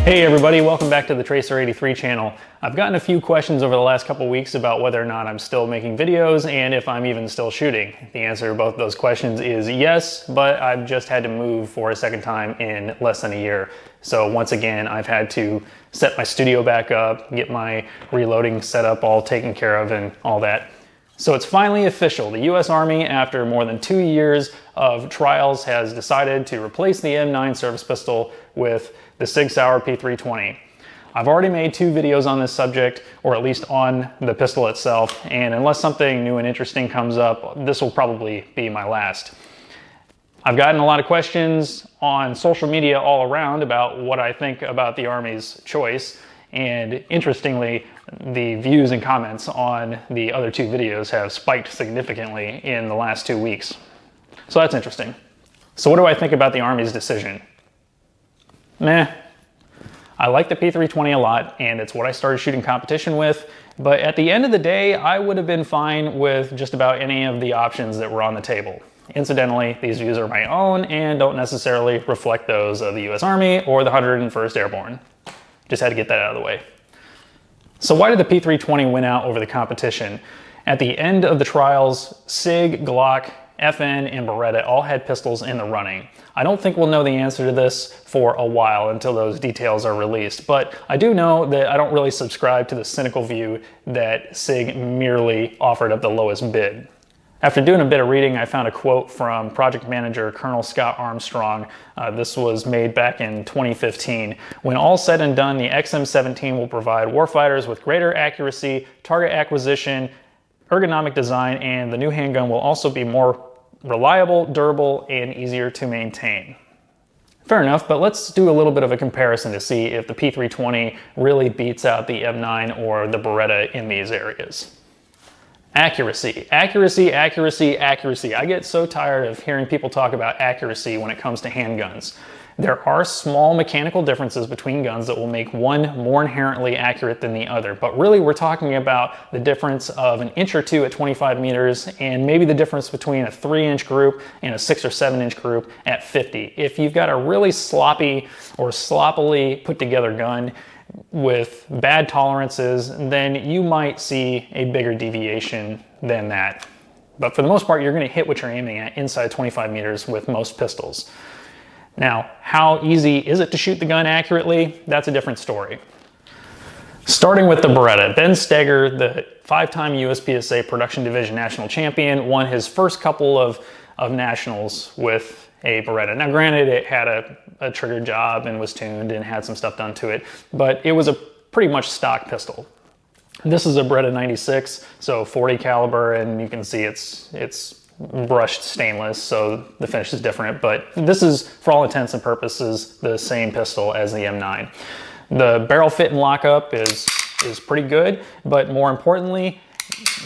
Hey everybody, welcome back to the Tracer83 channel. I've gotten a few questions over the last couple weeks about whether or not I'm still making videos and if I'm even still shooting. The answer to both those questions is yes, but I've just had to move for a second time in less than a year. So once again, I've had to set my studio back up, get my reloading setup all taken care of and all that. So it's finally official. The US Army, after more than 2 years of trials, has decided to replace the M9 service pistol with the Sig Sauer P320. I've already made 2 videos on this subject, or at least on the pistol itself, and unless something new and interesting comes up, this will probably be my last. I've gotten a lot of questions on social media all around about what I think about the Army's choice, and interestingly, the views and comments on the other 2 videos have spiked significantly in the last 2 weeks. So that's interesting. So what do I think about the Army's decision? Meh. I like the P320 a lot, and it's what I started shooting competition with, but at the end of the day, I would have been fine with just about any of the options that were on the table. Incidentally, these views are my own and don't necessarily reflect those of the US Army or the 101st Airborne. Just had to get that out of the way. So why did the P320 win out over the competition? At the end of the trials, Sig, Glock, FN, and Beretta all had pistols in the running. I don't think we'll know the answer to this for a while until those details are released, but I do know that I don't really subscribe to the cynical view that Sig merely offered up the lowest bid. After doing a bit of reading, I found a quote from project manager Colonel Scott Armstrong. This was made back in 2015. When all said and done, the XM17 will provide warfighters with greater accuracy, target acquisition, ergonomic design, and the new handgun will also be more reliable, durable, and easier to maintain. Fair enough, but let's do a little bit of a comparison to see if the P320 really beats out the M9 or the Beretta in these areas. Accuracy, accuracy, accuracy, accuracy. I get so tired of hearing people talk about accuracy when it comes to handguns. There are small mechanical differences between guns that will make one more inherently accurate than the other, but really we're talking about the difference of an inch or 2 at 25 meters and maybe the difference between a 3-inch group and a 6 or 7-inch group at 50. If you've got a really sloppy or sloppily put together gun with bad tolerances, then you might see a bigger deviation than that. But for the most part, you're going to hit what you're aiming at inside 25 meters with most pistols. Now, how easy is it to shoot the gun accurately? That's a different story. Starting with the Beretta, Ben Steger, the 5-time USPSA Production Division National Champion, won his first couple of nationals with a Beretta. Now granted, it had a trigger job and was tuned and had some stuff done to it, but it was a pretty much stock pistol. This is a Beretta 96, so 40 caliber, and you can see it's brushed stainless, so the finish is different, but this is, for all intents and purposes, the same pistol as the M9. The barrel fit and lockup is pretty good, but more importantly,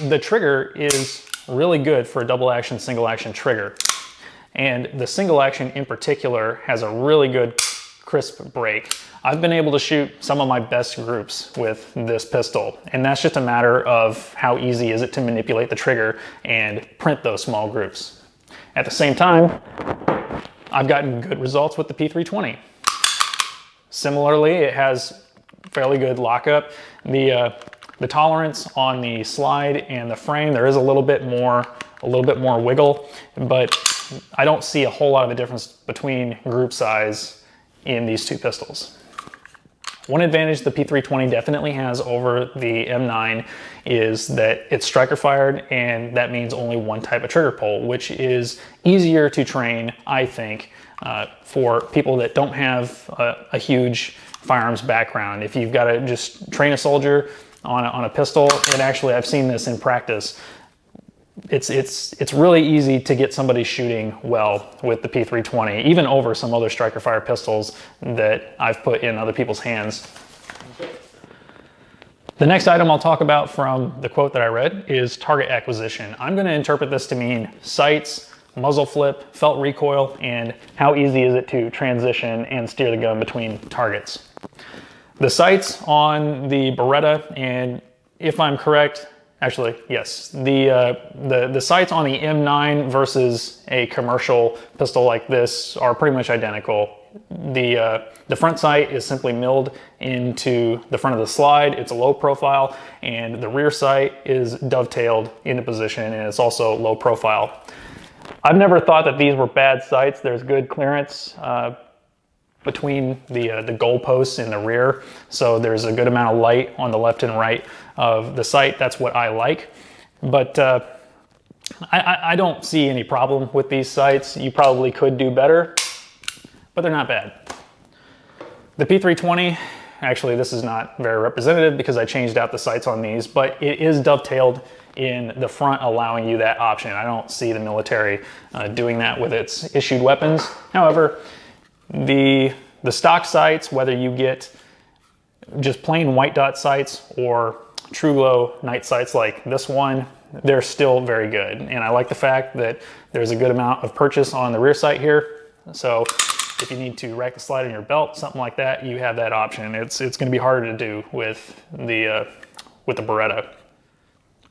the trigger is really good for a double action, single action trigger. And the single action in particular has a really good crisp break. I've been able to shoot some of my best groups with this pistol, and that's just a matter of how easy is it to manipulate the trigger and print those small groups. At the same time, I've gotten good results with the P320. Similarly, it has fairly good lockup. The tolerance on the slide and the frame, there is a little bit more wiggle, but I don't see a whole lot of a difference between group size in these 2 pistols. One advantage the P320 definitely has over the M9 is that it's striker fired, and that means only one type of trigger pull, which is easier to train, I think, for people that don't have a huge firearms background. If you've got to just train a soldier on a pistol, and actually I've seen this in practice, it's really easy to get somebody shooting well with the P320, even over some other striker fire pistols that I've put in other people's hands. The next item I'll talk about from the quote that I read is target acquisition. I'm going to interpret this to mean sights, muzzle flip, felt recoil, and how easy is it to transition and steer the gun between targets. The sights on the Beretta, and if I'm correct, actually, yes, the sights on the M9 versus a commercial pistol like this are pretty much identical. The front sight is simply milled into the front of the slide. It's a low profile, and the rear sight is dovetailed into position, and it's also low profile. I've never thought that these were bad sights. There's good clearance between the goal posts in the rear, so there's a good amount of light on the left and right of the sight. That's what I like, but I don't see any problem with these sights. You probably could do better, but they're not bad. The P320, actually this is not very representative because I changed out the sights on these, but it is dovetailed in the front, allowing you that option. I don't see the military doing that with its issued weapons. However, the stock sights, whether you get just plain white dot sights or true glow night sights like this one, they're still very good. And I like the fact that there's a good amount of purchase on the rear sight here. So if you need to rack the slide in your belt, something like that, you have that option. It's going to be harder to do with the Beretta.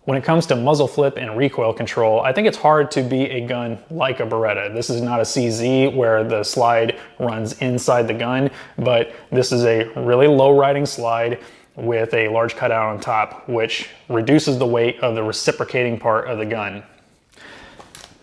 When it comes to muzzle flip and recoil control, I think it's hard to be a gun like a Beretta. This is not a CZ where the slide runs inside the gun, but this is a really low riding slide with a large cutout on top, which reduces the weight of the reciprocating part of the gun.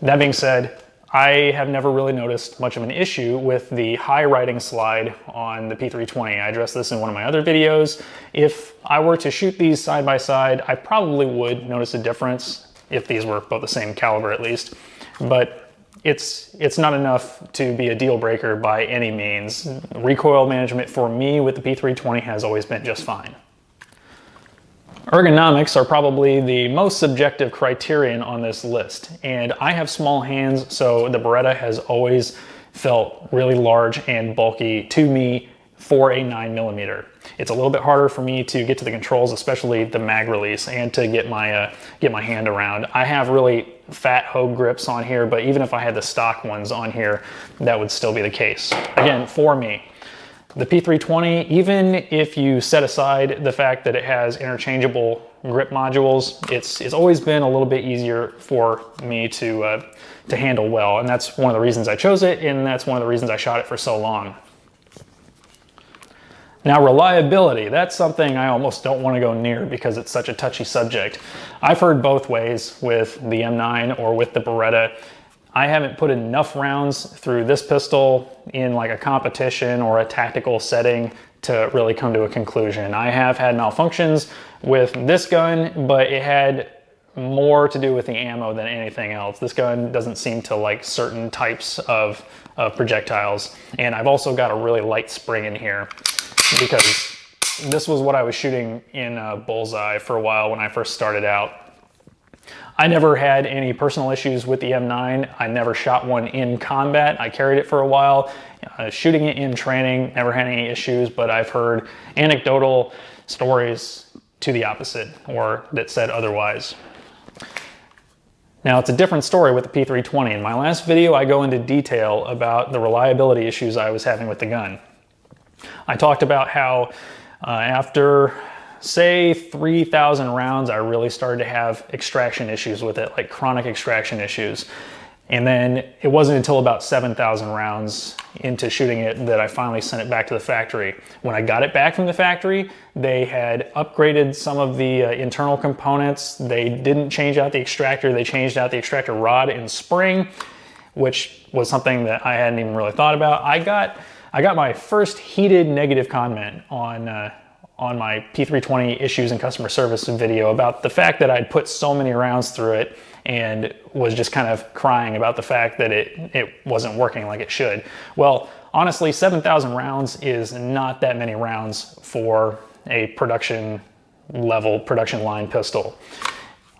That being said, I have never really noticed much of an issue with the high riding slide on the P320. I addressed this in one of my other videos. If I were to shoot these side by side, I probably would notice a difference if these were both the same caliber at least, but it's not enough to be a deal breaker by any means. Recoil management for me with the P320 has always been just fine. Ergonomics are probably the most subjective criterion on this list, and I have small hands, so the Beretta has always felt really large and bulky to me for a 9mm. It's a little bit harder for me to get to the controls, especially the mag release, and to get my hand around. I have really fat Hogue grips on here, but even if I had the stock ones on here, that would still be the case. Again, for me. The P320, even if you set aside the fact that it has interchangeable grip modules, it's always been a little bit easier for me to handle well, and that's one of the reasons I chose it, and that's one of the reasons I shot it for so long. Now, reliability, that's something I almost don't want to go near because it's such a touchy subject. I've heard both ways with the M9 or with the Beretta. I haven't put enough rounds through this pistol in like a competition or a tactical setting to really come to a conclusion. I have had malfunctions with this gun, but it had more to do with the ammo than anything else. This gun doesn't seem to like certain types of projectiles. And I've also got a really light spring in here because this was what I was shooting in Bullseye for a while when I first started out. I never had any personal issues with the M9. I never shot one in combat. I carried it for a while. Shooting it in training, never had any issues, but I've heard anecdotal stories to the opposite or that said otherwise. Now, it's a different story with the P320. In my last video, I go into detail about the reliability issues I was having with the gun. I talked about how after say 3,000 rounds, I really started to have extraction issues with it, like chronic extraction issues. And then it wasn't until about 7,000 rounds into shooting it that I finally sent it back to the factory. When I got it back from the factory, they had upgraded some of the internal components. They didn't change out the extractor. They changed out the extractor rod and spring, which was something that I hadn't even really thought about. I got my first heated negative comment on my P320 issues and customer service video about the fact that I'd put so many rounds through it and was just kind of crying about the fact that it wasn't working like it should. Well, honestly, 7,000 rounds is not that many rounds for a production line pistol.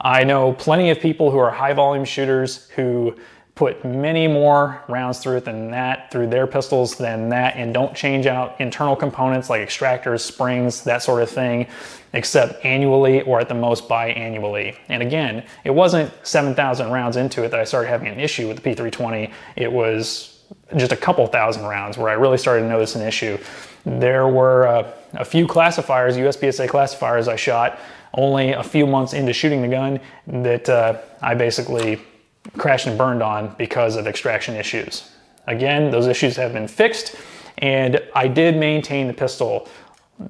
I know plenty of people who are high volume shooters who put many more rounds through it than that, through their pistols than that, and don't change out internal components like extractors, springs, that sort of thing, except annually or at the most biannually. And again, it wasn't 7,000 rounds into it that I started having an issue with the P320. It was just a couple thousand rounds where I really started to notice an issue. There were a few classifiers, USPSA classifiers I shot only a few months into shooting the gun that I basically crashed and burned on because of extraction issues. Again, those issues have been fixed, And I did maintain the pistol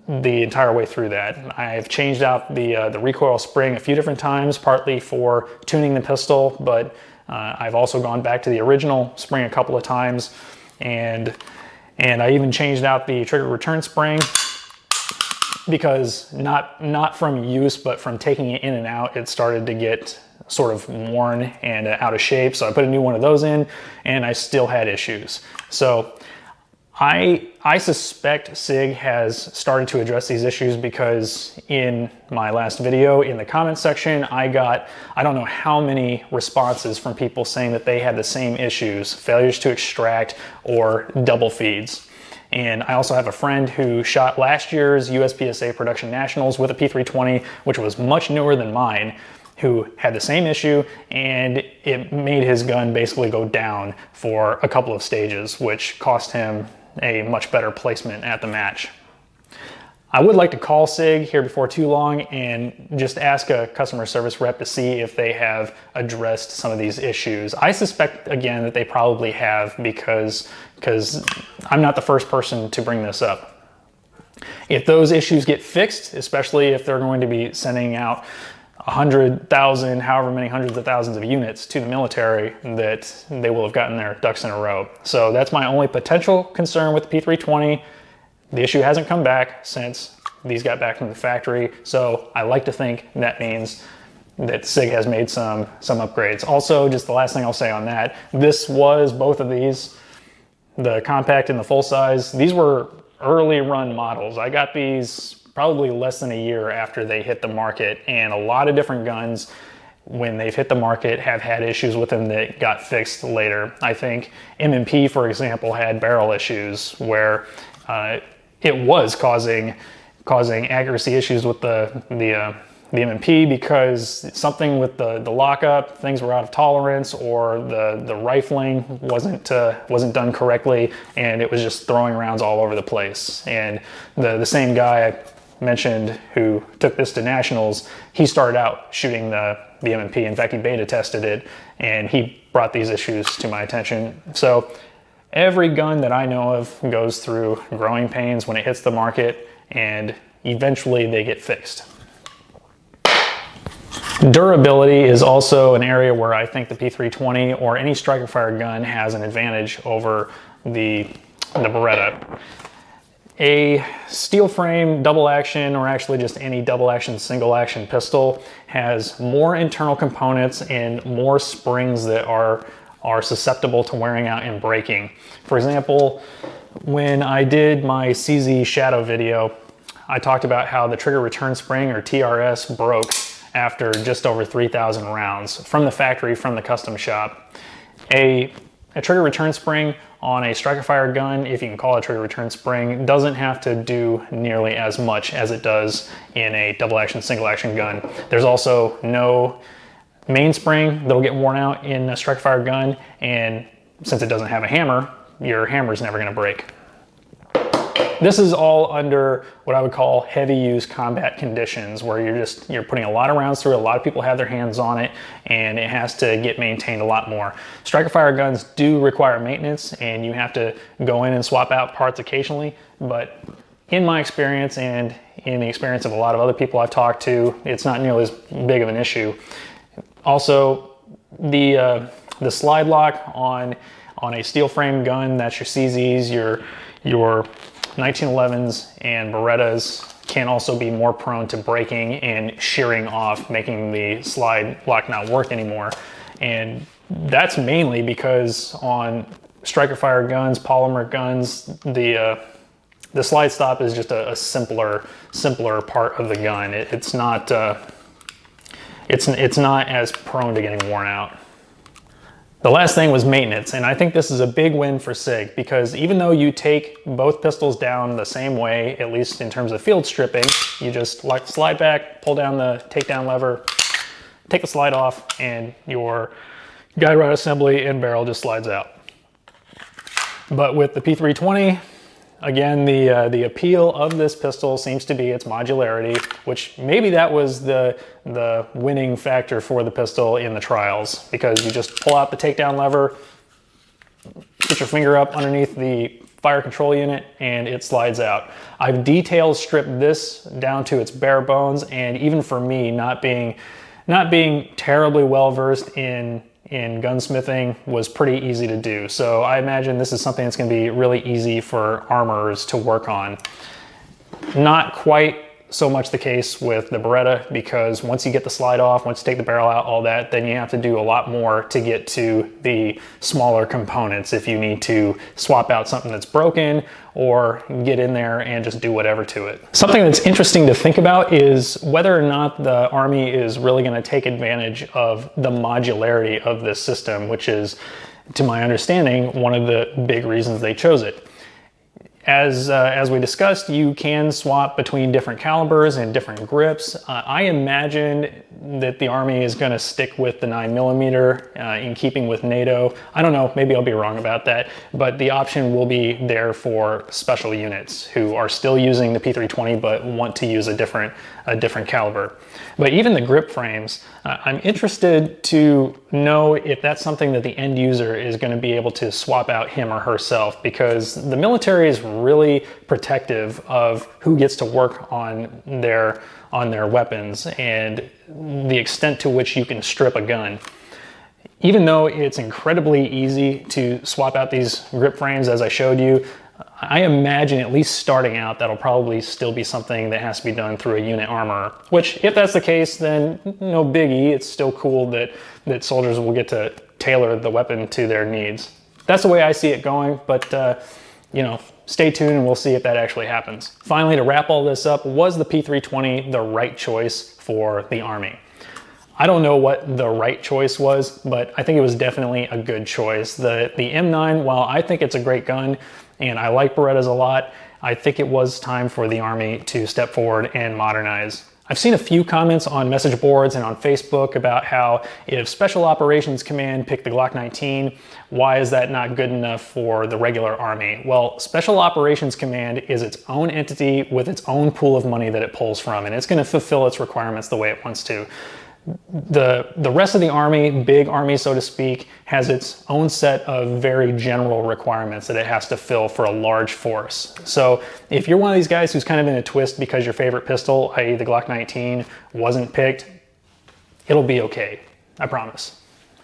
the entire way through that. I've changed out the recoil spring a few different times, partly for tuning the pistol, but I've also gone back to the original spring a couple of times, and I even changed out the trigger return spring because not from use, but from taking it in and out, it started to get sort of worn and out of shape. So I put a new one of those in, and I still had issues. So I suspect Sig has started to address these issues because in my last video, in the comments section, I don't know how many responses from people saying that they had the same issues, failures to extract or double feeds. And I also have a friend who shot last year's USPSA Production Nationals with a P320, which was much newer than mine, who had the same issue, and it made his gun basically go down for a couple of stages, which cost him a much better placement at the match. I would like to call Sig here before too long and just ask a customer service rep to see if they have addressed some of these issues. I suspect, again, that they probably have because I'm not the first person to bring this up. If those issues get fixed, especially if they're going to be sending out 100,000, however many hundreds of thousands of units to the military, that they will have gotten their ducks in a row. So that's my only potential concern with the P320. The issue hasn't come back since these got back from the factory. So I like to think that means that Sig has made some upgrades. Also, just the last thing I'll say on that, this was both of these, the compact and the full size. These were early run models. I got these probably less than a year after they hit the market, and a lot of different guns, when they've hit the market, have had issues with them that got fixed later. I think M&P, for example, had barrel issues where it was causing accuracy issues with the M&P because something with the lockup, things were out of tolerance, or the rifling wasn't done correctly, and it was just throwing rounds all over the place. And the same guy I mentioned who took this to nationals, he started out shooting the M&P. In fact, he beta tested it, and he brought these issues to my attention. So every gun that I know of goes through growing pains when it hits the market, and eventually they get fixed. Durability is also an area where I think the P320 or any striker fire gun has an advantage over the Beretta. A steel frame double action, or actually just any double action single action pistol, has more internal components and more springs that are susceptible to wearing out and breaking. For example, when I did my CZ Shadow video, I talked about how the trigger return spring, or TRS, broke after just over 3,000 rounds from the factory, from the custom shop. A trigger return spring on a striker fire gun, if you can call it a trigger return spring, doesn't have to do nearly as much as it does in a double action, single action gun. There's also no mainspring that'll get worn out in a striker fire gun, and since it doesn't have a hammer, your hammer's never gonna break. This is all under what I would call heavy use combat conditions, where you're putting a lot of rounds through, a lot of people have their hands on it, and it has to get maintained a lot more. Striker fire guns do require maintenance, and you have to go in and swap out parts occasionally, but in my experience and in the experience of a lot of other people I've talked to, it's not nearly as big of an issue. Also, the slide lock on a steel frame gun, that's your CZs, your 1911s and Berettas, can also be more prone to breaking and shearing off, making the slide lock not work anymore. And that's mainly because on striker fire guns, polymer guns, the slide stop is just a simpler part of the gun. It's not as prone to getting worn out. The last thing was maintenance, and I think this is a big win for Sig, because even though you take both pistols down the same way, at least in terms of field stripping, you just slide back, pull down the takedown lever, take the slide off, and your guide rod assembly and barrel just slides out. But with the P320, again, the appeal of this pistol seems to be its modularity, which maybe that was the winning factor for the pistol in the trials, because you just pull out the takedown lever, get your finger up underneath the fire control unit, and it slides out. I've detail stripped this down to its bare bones, and even for me, not being terribly well versed in gunsmithing, was pretty easy to do. So I imagine this is something that's going to be really easy for armorers to work on. Not quite so much the case with the Beretta, because once you get the slide off, once you take the barrel out, all that, then you have to do a lot more to get to the smaller components if you need to swap out something that's broken or get in there and just do whatever to it. Something that's interesting to think about is whether or not the Army is really going to take advantage of the modularity of this system, which is, to my understanding, one of the big reasons they chose it. As we discussed, you can swap between different calibers and different grips. I imagine that the Army is going to stick with the 9mm in keeping with NATO. I don't know, maybe I'll be wrong about that, but the option will be there for special units who are still using the P320 but want to use a different caliber. But even the grip frames, I'm interested to know if that's something that the end user is going to be able to swap out him or herself, because the military is really protective of who gets to work on their weapons and the extent to which you can strip a gun. Even though it's incredibly easy to swap out these grip frames, as I showed you, I imagine, at least starting out, that'll probably still be something that has to be done through a unit armorer. Which, if that's the case, then no biggie. It's still cool that soldiers will get to tailor the weapon to their needs. That's the way I see it going, but you know, stay tuned and we'll see if that actually happens. Finally, to wrap all this up, was the P320 the right choice for the Army? I don't know what the right choice was, but I think it was definitely a good choice. The M9, while I think it's a great gun, and I like Berettas a lot, I think it was time for the Army to step forward and modernize. I've seen a few comments on message boards and on Facebook about how if Special Operations Command picked the Glock 19, why is that not good enough for the regular Army? Well, Special Operations Command is its own entity with its own pool of money that it pulls from, and it's going to fulfill its requirements the way it wants to. The rest of the Army, big Army so to speak, has its own set of very general requirements that it has to fill for a large force. So if you're one of these guys who's kind of in a twist because your favorite pistol, i.e. the Glock 19, wasn't picked, it'll be okay, I promise.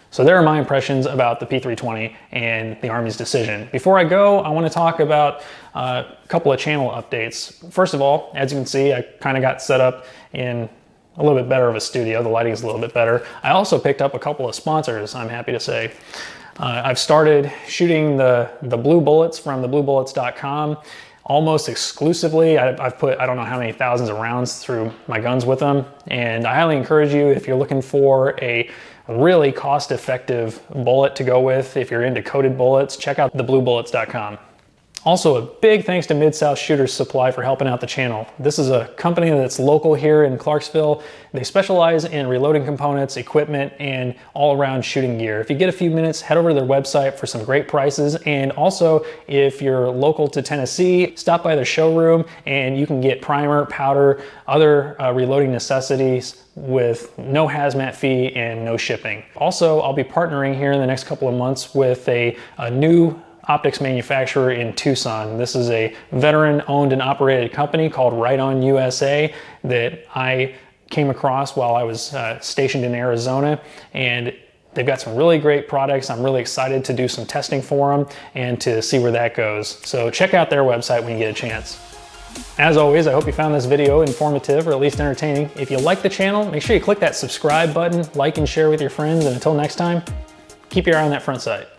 So there are my impressions about the P320 and the Army's decision. Before I go, I want to talk about a couple of channel updates. First of all, as you can see, I kind of got set up in a little bit better of a studio. The lighting is a little bit better. I also picked up a couple of sponsors, I'm happy to say. I've started shooting the blue bullets from thebluebullets.com almost exclusively. I've put I don't know how many thousands of rounds through my guns with them, and I highly encourage you, if you're looking for a really cost-effective bullet to go with, if you're into coated bullets, check out thebluebullets.com. Also, a big thanks to Mid-South Shooters Supply for helping out the channel. This is a company that's local here in Clarksville. They specialize in reloading components, equipment, and all-around shooting gear. If you get a few minutes, head over to their website for some great prices. And also, if you're local to Tennessee, stop by their showroom and you can get primer, powder, other reloading necessities with no hazmat fee and no shipping. Also, I'll be partnering here in the next couple of months with a new optics manufacturer in Tucson. This is a veteran-owned and operated company called Right On USA that I came across while I was stationed in Arizona, and they've got some really great products. I'm really excited to do some testing for them and to see where that goes. So check out their website when you get a chance. As always, I hope you found this video informative or at least entertaining. If you like the channel, make sure you click that subscribe button, like and share with your friends, and until next time, keep your eye on that front sight.